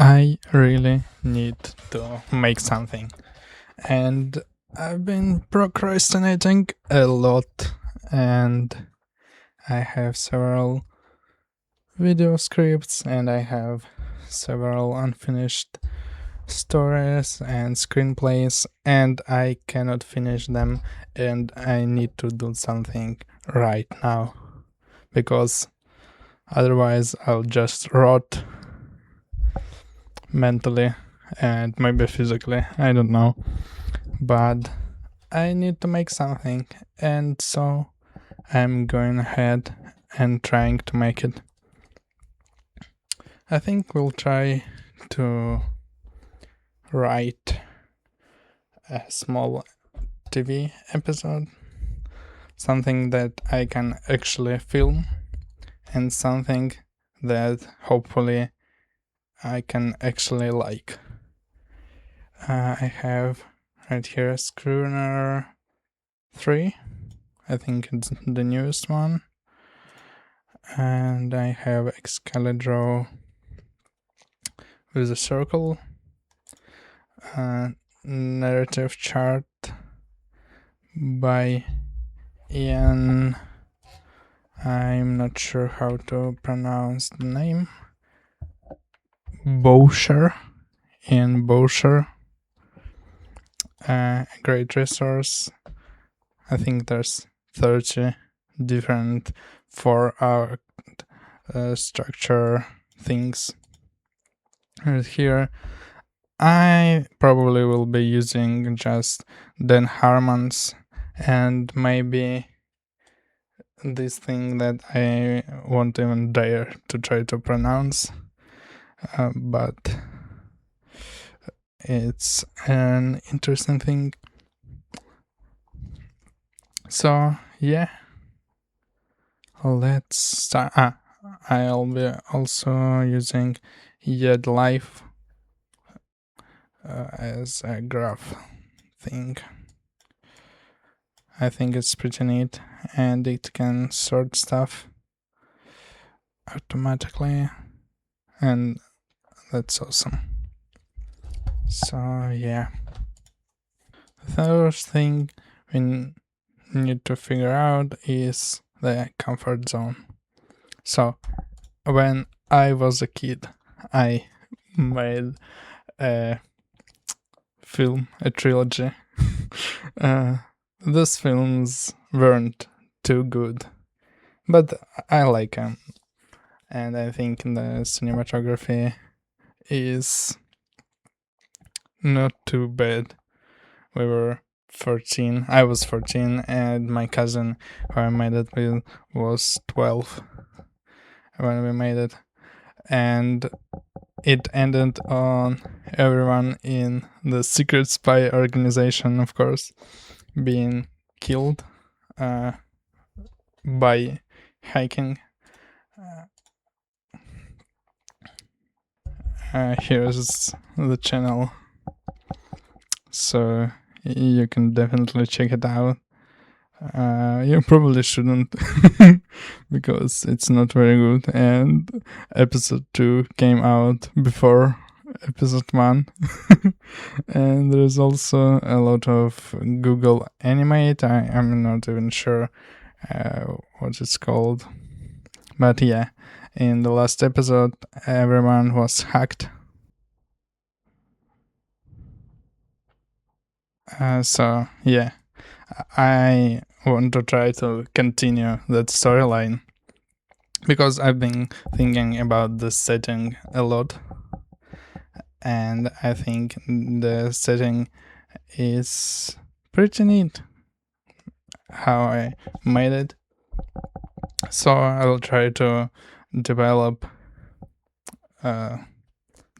I really need to make something, and I've been procrastinating a lot, and I have several video scripts, and I have several unfinished stories and screenplays, and I cannot finish them, and I need to do something right now because otherwise I'll just rot mentally and maybe physically, I don't know, but I need to make something, and so I'm going ahead and trying to make it. I think we'll try to write a small TV episode, something that I can actually film, and something that hopefully I can actually like. I have right here Scrivener 3, I think it's the newest one, and I have Excalibur with a circle, narrative chart by Ian. I'm not sure how to pronounce the name. Boucher. Ian Boucher. A great resource. I think there's 30 different 4-act structure things. Right here, I probably will be using just Dan Harmon's and maybe this thing that I won't even dare to try to pronounce, but it's an interesting thing. So yeah, let's start. I'll be also using YedLife as a graph thing. I think it's pretty neat, and it can sort stuff automatically, and that's awesome. So yeah, the first thing we need to figure out is the comfort zone. So when I was a kid, I made a film, a trilogy. Those films weren't too good, but I like them, and I think the cinematography is not too bad. We were 14, I was 14, and my cousin who I made it with was 12 when we made it, and it ended on everyone in the secret spy organization, of course, being killed by hiking. Here's the channel, so you can definitely check it out. You probably shouldn't because it's not very good, and episode 2 came out before episode 1. And there's also a lot of Google Animate. I'm not even sure what it's called, but yeah, in the last episode everyone was hacked. So yeah, I want to try to continue that storyline because I've been thinking about the setting a lot, and I think the setting is pretty neat how I made it. So I will try to develop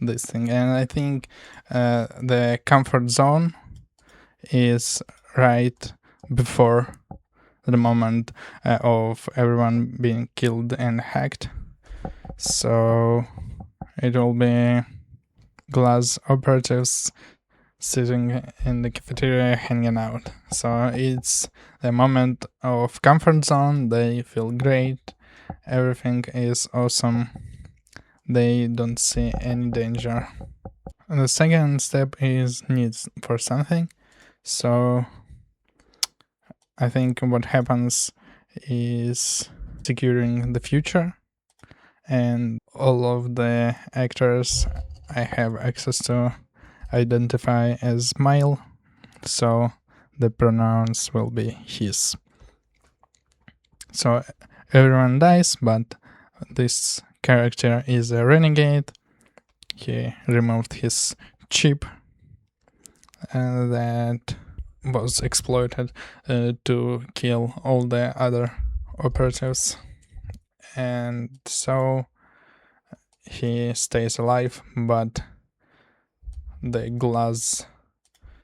this thing, and I think the comfort zone is right before the moment of everyone being killed and hacked. So it will be glass operatives sitting in the cafeteria hanging out. So it's the moment of comfort zone. They feel great. Everything is awesome. they don't see any danger. And the second step is needs for something. So I think what happens is securing the future, and all of the actors I have access to identify as male, so the pronouns will be his. So everyone dies, but this character is a renegade. He removed his chip that was exploited to kill all the other operatives, and so he stays alive, but the glass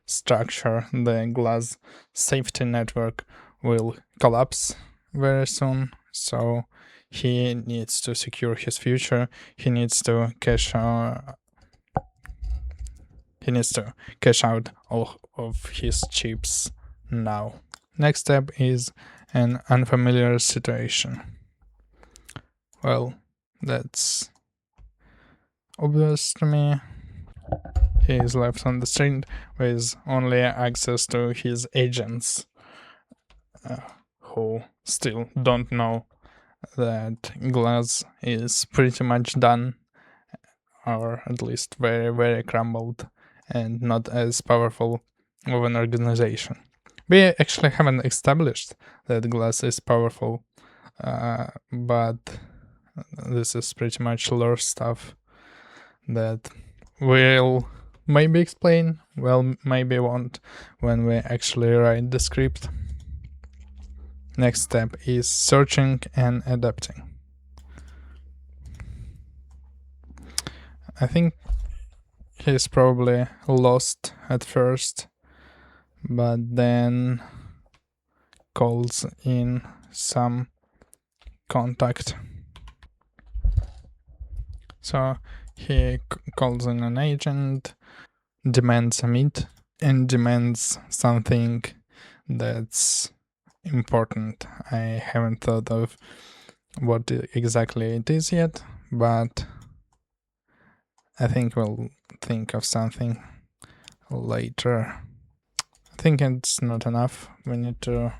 structure, the glass safety network will collapse very soon, so he needs to secure his future. He needs to cash out all of his chips now. Next step is an unfamiliar situation. Well, that's obvious to me. He is left on the street with only access to his agents, who still don't know that glass is pretty much done, or at least very, very crumbled, and not as powerful of an organization. We actually haven't established that glass is powerful, but this is pretty much lore stuff that we'll maybe explain, well, maybe won't, when we actually write the script. Next step is searching and adapting. I think he's probably lost at first, but then calls in some contact. So he calls in an agent, demands a meet, and demands something that's important. I haven't thought of what exactly it is yet, but I think we'll think of something later. I think it's not enough. We need to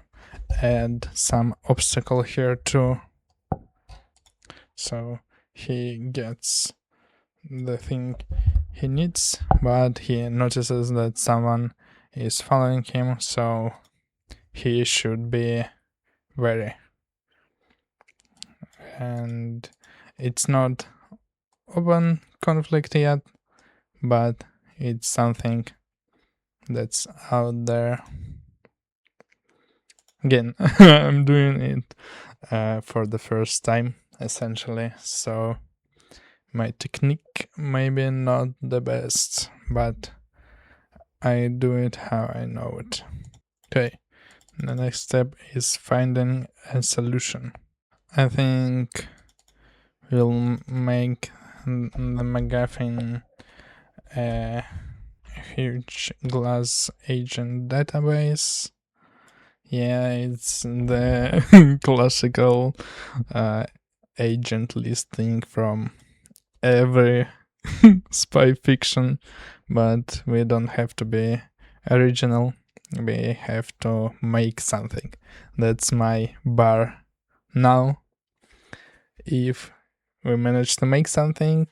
add some obstacle here too. So he gets the thing he needs, but he notices that someone is following him, so he should be wary. And it's not open conflict yet, but it's something that's out there. Again, I'm doing it for the first time, essentially, so my technique maybe not the best, but I do it how I know it. Okay, the next step is finding a solution. I think we'll make the MacGuffin a huge glass agent database. Yeah, it's the classical agent listing from every spy fiction, but we don't have to be original. We have to make something. That's my bar now. If we manage to make something,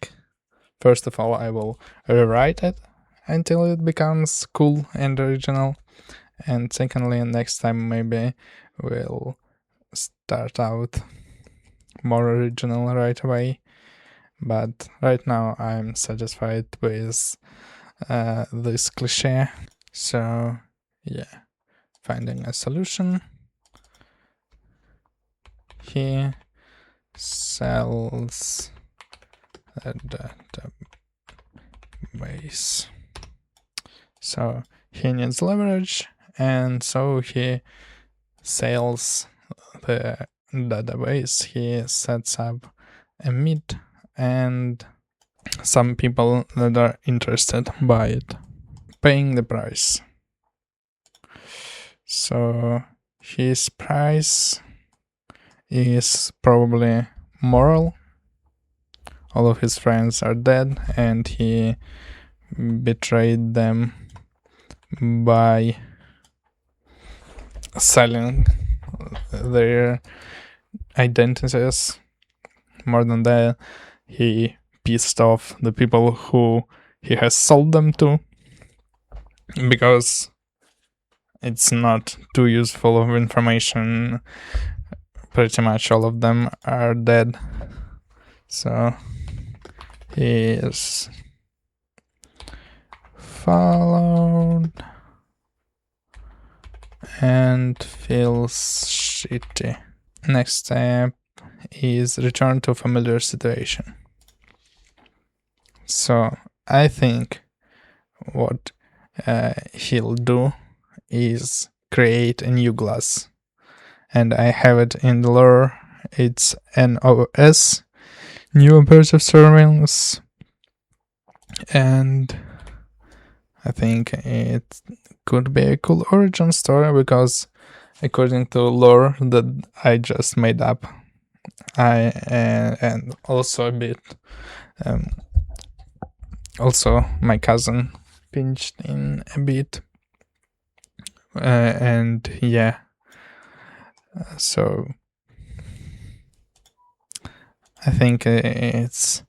first of all, I will rewrite it until it becomes cool and original. And secondly, next time maybe we'll start out more original right away. But right now I'm satisfied with this cliche. So yeah, finding a solution. He sells a database. So he needs leverage, and so he sells the database. He sets up a meet and some people that are interested by it, paying the price. So his price is probably moral, all of his friends are dead, and he betrayed them by selling their identities. More than that, he pissed off the people who he has sold them to, because it's not too useful of information. Pretty much all of them are dead. So he is followed and feels shitty. Next step is return to familiar situation. So I think what he'll do is create a new class, and I have it in the lore. It's NOS, New Operative Surveillance, and I think it could be a cool origin story, because according to lore that I just made up, and also a bit, also my cousin pinched in a bit, and yeah, so I think it's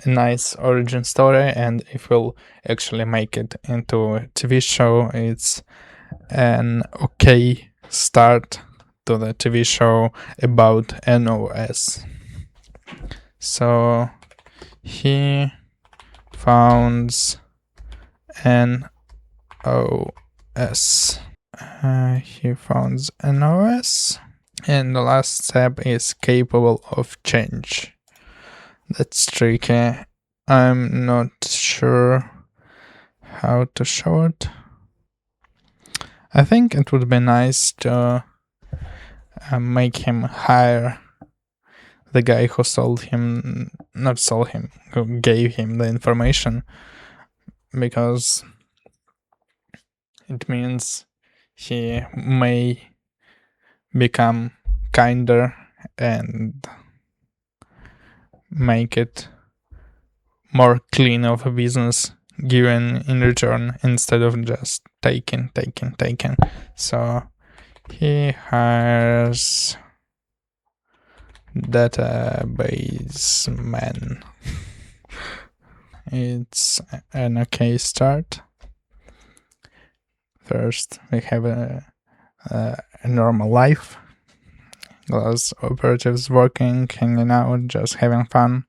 a nice origin story, and if we'll actually make it into a TV show, it's an okay start to the TV show about NOS. So he founds NOS. He founds NOS, and the last step is capable of change. That's tricky. I'm not sure how to show it. I think it would be nice to make him hire the guy who who gave him the information, because it means he may become kinder and make it more clean of a business given in return, instead of just taking. So he hires database man. It's an okay start. First, we have a normal life. Those operatives working, hanging out, just having fun.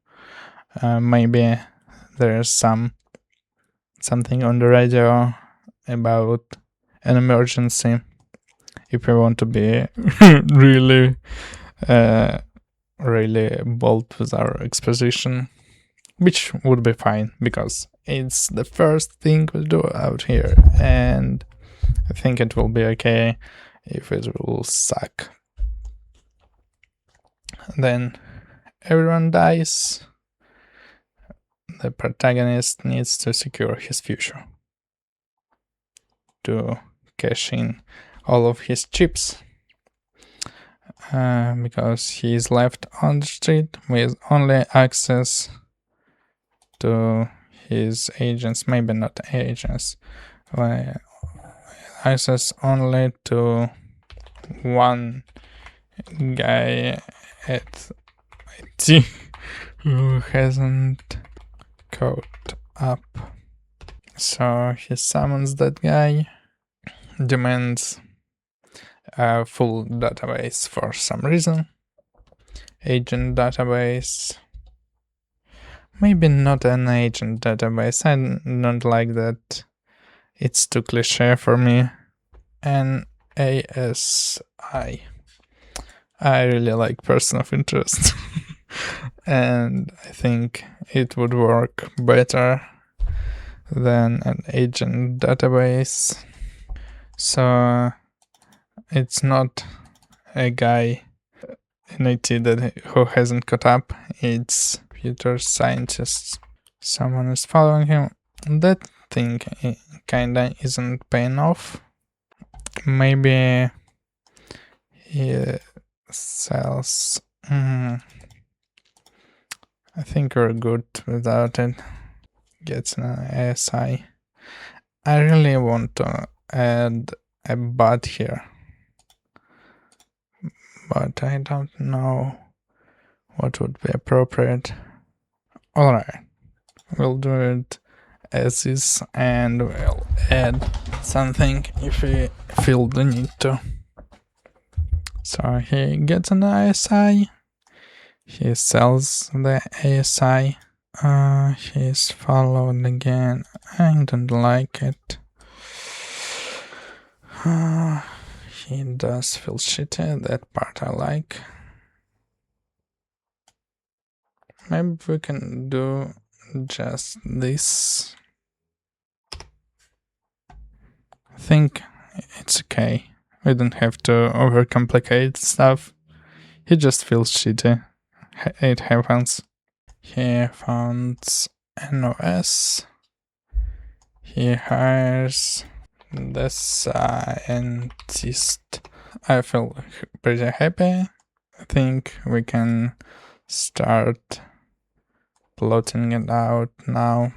Maybe there's something on the radio about an emergency, if we want to be really bold with our exposition, which would be fine, because it's the first thing we do out here, and I think it will be okay if it will suck. Then everyone dies. The protagonist needs to secure his future, to cash in all of his chips, because he is left on the street with only access to his agents, maybe not agents, access only to one guy at IT who hasn't caught up. So he summons that guy, demands a full database for some reason. Agent database. Maybe not an agent database. I don't like that. It's too cliche for me. An ASI. I really like person of interest. And I think it would work better than an agent database. So it's not a guy in IT who hasn't caught up, it's computer scientists. Someone is following him. That thing kinda isn't paying off. Maybe he sells I think we're good without it. Gets an ASI. I really want to add a bot here, but I don't know what would be appropriate. Alright, we'll do it as is, and we'll add something if we feel the need to. So he gets an ASI, he sells the ASI, he's followed again. I don't like it. He does feel shitty, that part I like. Maybe we can do just this. I think it's okay. We don't have to overcomplicate stuff. He just feels shitty. It happens. He founds NOS. He hires the scientist. I feel pretty happy. I think we can start plotting it out now.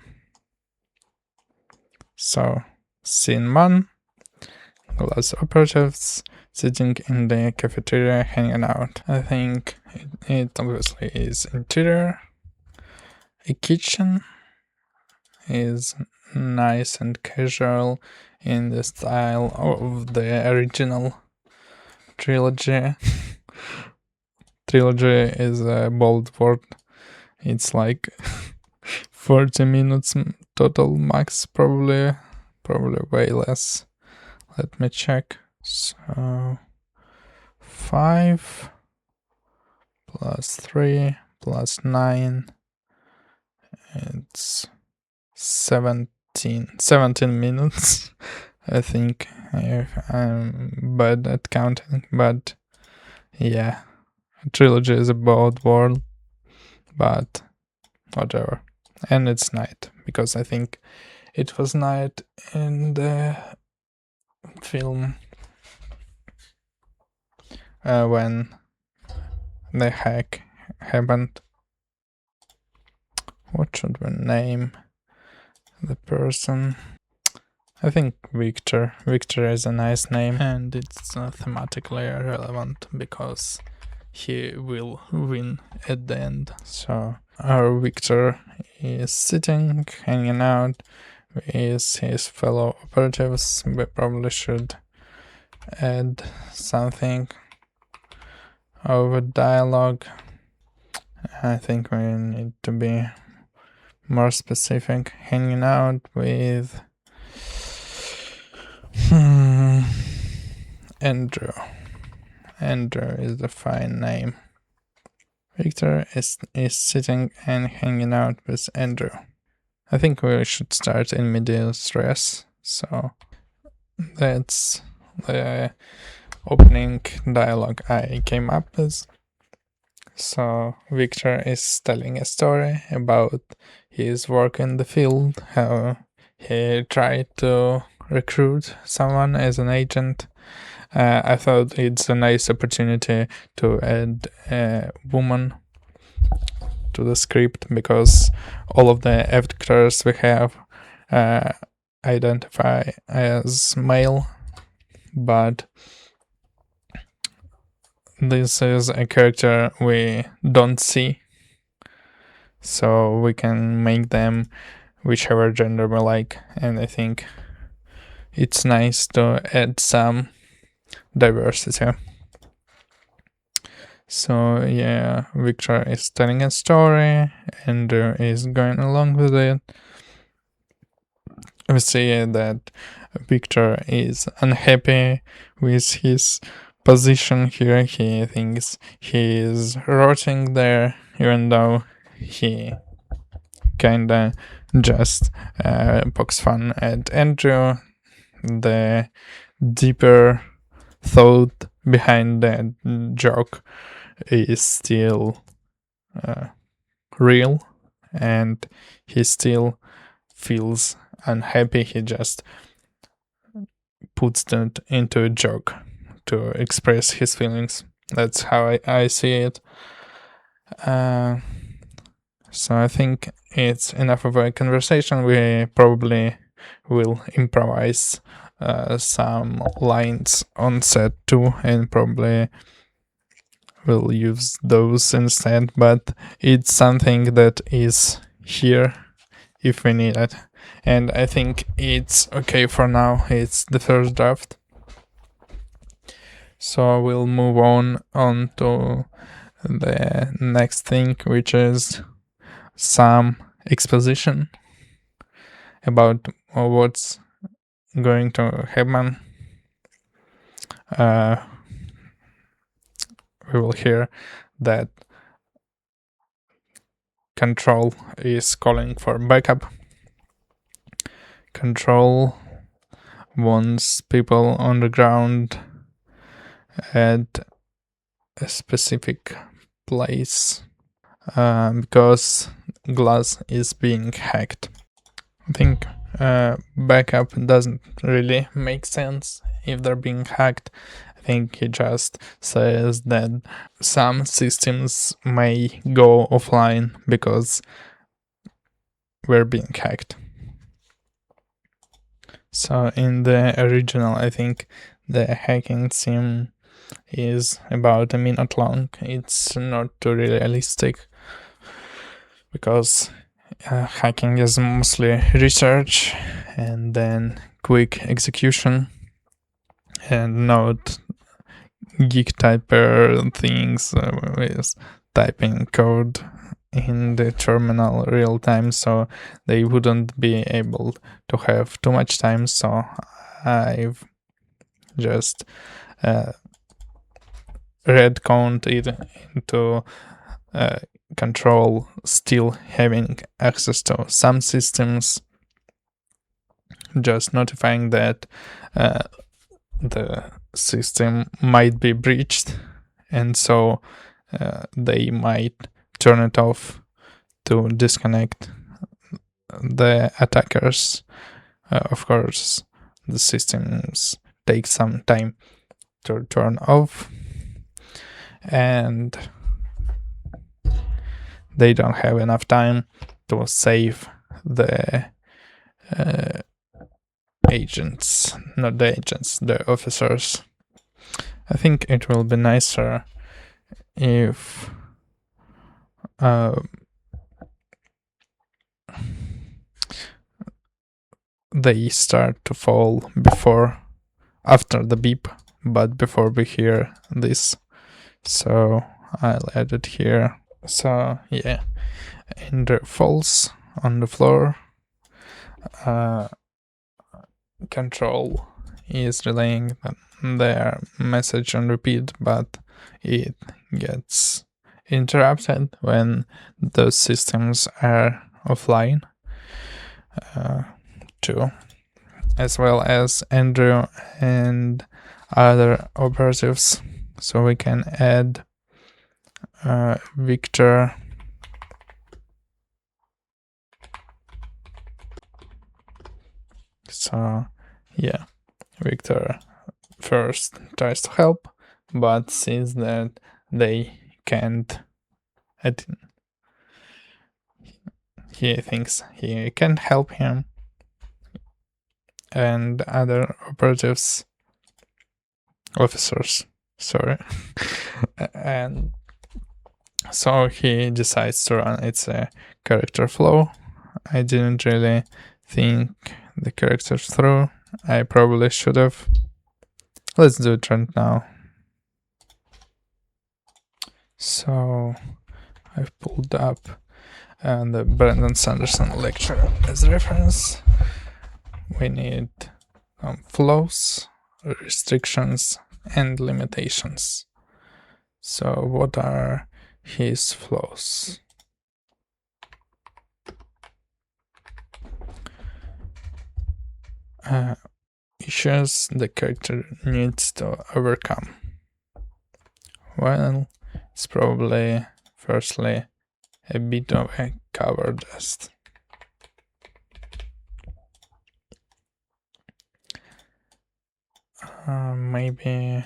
So, scene 1. Glass operatives sitting in the cafeteria hanging out. I think it obviously is interior. A kitchen is nice and casual in the style of the original trilogy. Trilogy is a bold word. It's like 40 minutes total max, probably way less. Let me check. So 5 plus 3 plus 9, it's 17 minutes. I think I'm bad at counting, but yeah, trilogy is a bold word, but whatever. And it's night, because I think it was night in the film when the hack happened. What should we name the person? I think Victor. Victor is a nice name, and it's thematically relevant because he will win at the end. So our Victor is sitting, hanging out with his fellow operatives. We probably should add something over dialogue. I think we need to be more specific. Hanging out with Andrew. Andrew is a fine name. Victor is sitting and hanging out with Andrew. I think we should start in medias res. So that's the opening dialogue I came up with. So Victor is telling a story about his work in the field, how he tried to recruit someone as an agent. I thought it's a nice opportunity to add a woman to the script, because all of the actors we have identify as male, but this is a character we don't see, so we can make them whichever gender we like, and I think it's nice to add some diversity. So yeah, Victor is telling a story, Andrew is going along with it. We see that Victor is unhappy with his position here. He thinks he is rotting there, even though he kinda just pokes fun at Andrew. The deeper thought behind that joke is still real, and he still feels unhappy. He just puts that into a joke to express his feelings. That's how I see it. So I think it's enough of a conversation. We probably will improvise some lines on set too, and probably will use those instead, but it's something that is here if we need it. And I think it's okay for now. It's the first draft. So we'll move on to the next thing, which is some exposition about what's going to happen. We will hear that Control is calling for backup. Control wants people on the ground at a specific place because Glass is being hacked. I think backup doesn't really make sense if they're being hacked. I think he just says that some systems may go offline because we're being hacked. So in the original, I think the hacking sim is about a minute long. It's not too realistic because hacking is mostly research and then quick execution and not geek typer things with typing code in the terminal real time, so they wouldn't be able to have too much time. So I've just retconned it into Control still having access to some systems, just notifying that the system might be breached, and so they might turn it off to disconnect the attackers. Of course, the systems take some time to turn off, and they don't have enough time to save the agents, not the agents, the officers. I think it will be nicer if they start to fall after the beep, but before we hear this. So I'll add it here. So yeah, Ender falls on the floor. Control is relaying their message on repeat, but it gets interrupted when those systems are offline too, as well as Andrew and other operatives. So we can add Victor. So yeah, Victor first tries to help, but sees that they can't. He thinks he can help him, and other officers, sorry, and so he decides to run. It's a character flow. I didn't really think the characters through. I probably should have. Let's do it right now. So I've pulled up the Brandon Sanderson lecture as reference. We need flows, restrictions, and limitations. So what are his flows? Issues the character needs to overcome. Well, it's probably firstly a bit of a cover dust. Maybe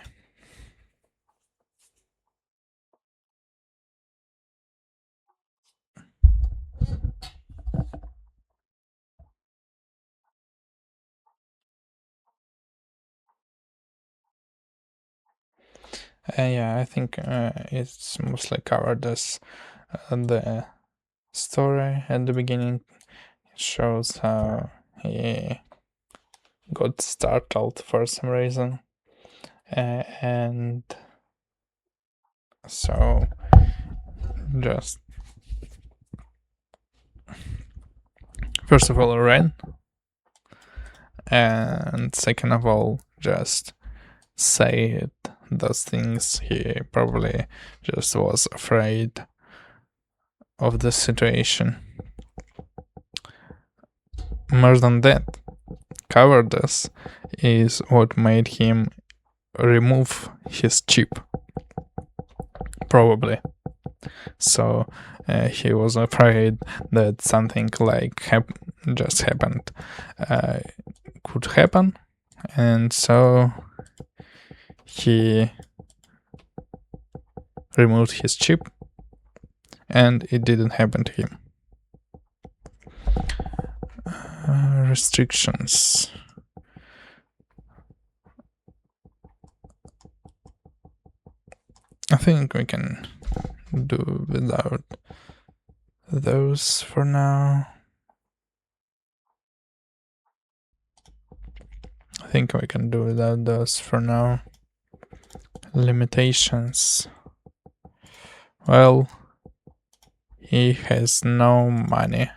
Yeah, I think it's mostly covered as the story at the beginning. It shows how he got startled for some reason. And so just first of all ran, and second of all just said those things. He probably just was afraid of the situation. More than that, cowardice is what made him remove his chip, probably. So he was afraid that something like just happened could happen, and so he removed his chip, and it didn't happen to him. Restrictions. I think we can do without those for now. I think we can do without those for now. Limitations. Well, he has no money.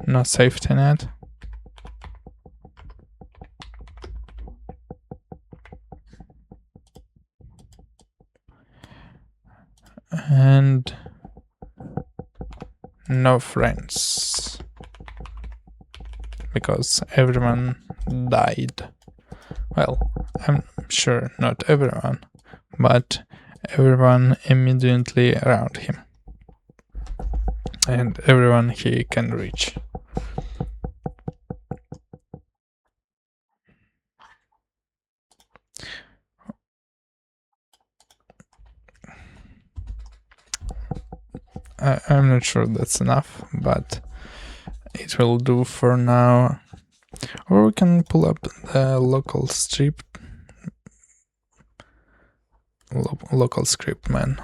No safety net. And no friends. Because everyone died. Well, I'm sure not everyone, but everyone immediately around him. And everyone he can reach. I'm not sure that's enough, but it will do for now. Or we can pull up the local script. Local script man.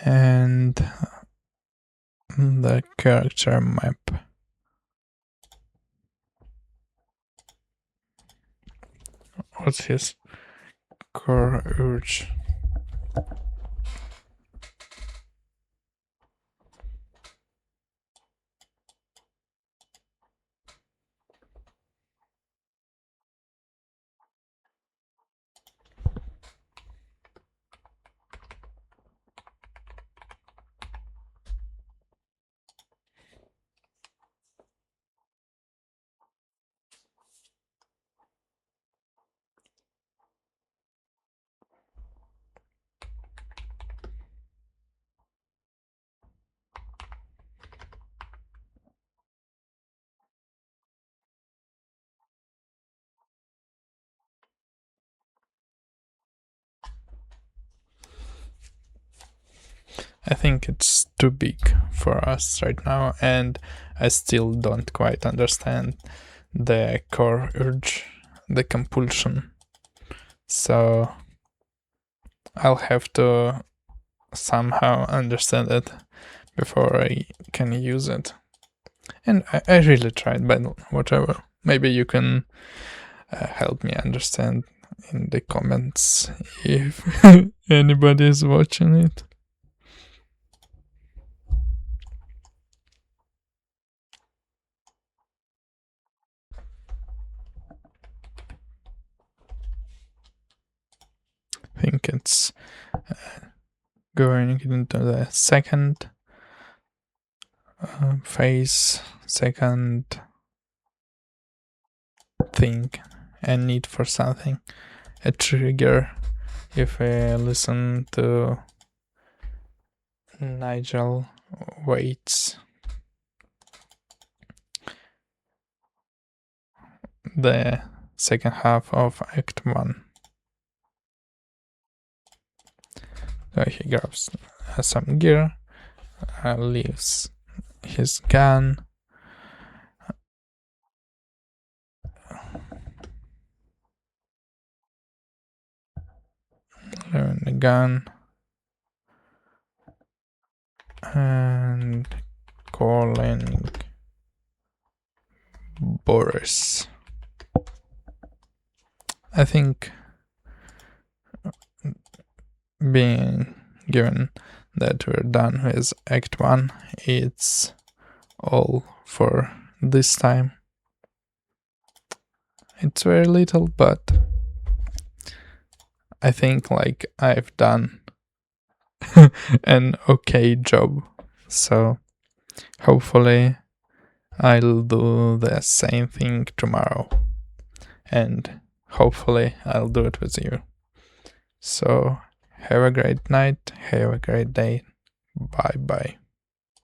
And the character map. What's his core urge? I think it's too big for us right now, and I still don't quite understand the core urge, the compulsion. So I'll have to somehow understand it before I can use it. And I really tried, but whatever. Maybe you can help me understand in the comments if anybody is watching it. I think it's going into the second phase, second thing, a need for something, a trigger. If I listen to Nigel Waits, the second half of Act 1. So he grabs some gear, leaves his gun, leaving the gun, and calling Boris. I think, being given that we're done with Act 1, it's all for this time. It's very little, but I think like I've done an okay job, so hopefully I'll do the same thing tomorrow, and hopefully I'll do it with you. So have a great night, have a great day, bye bye.